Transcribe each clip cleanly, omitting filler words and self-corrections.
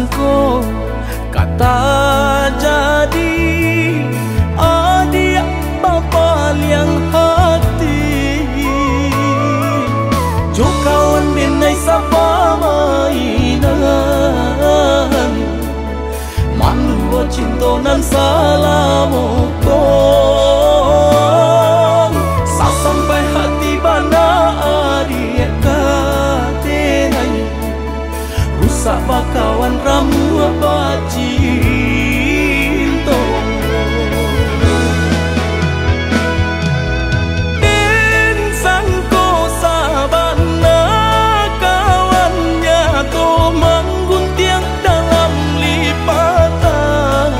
disangko kata jadi adik bapa yang hati jo kawan dinai sapa mainan mandu cintonan salamu kong sampai hati bana adik katenai rusak bakawan ramu bacinto den sangko sabana kawannya to mangguntiang dalam lipatan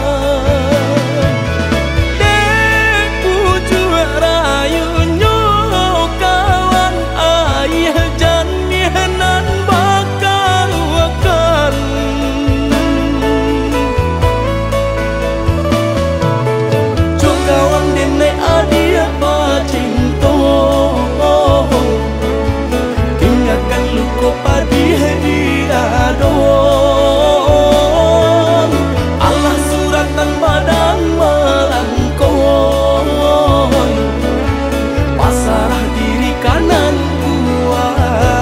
dek puju rayunya kawan ayah janihanan bakal wakan jo kawan dene adia bacinto tinggalkan luko padi diadon Allah suratan badang melangkoi pasarah diri kanan kuaso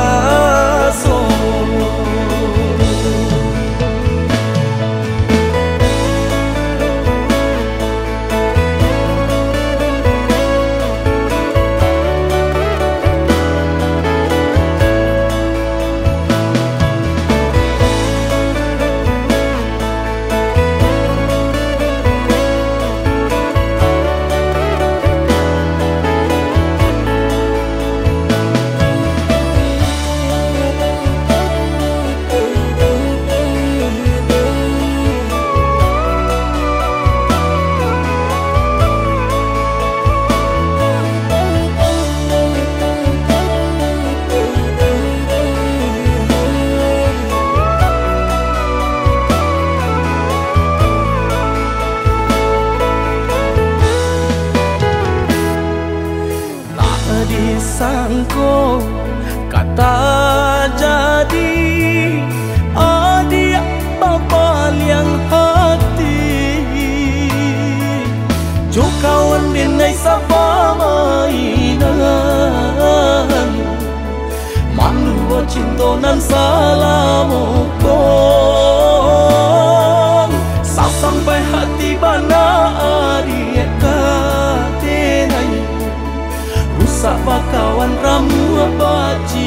disangko kata jadi adik bapa yang hati jo kawan dinai sapa mainan mandu cintonan salamu kong sampai hati bana adik katenai rusak bakawan ramu baci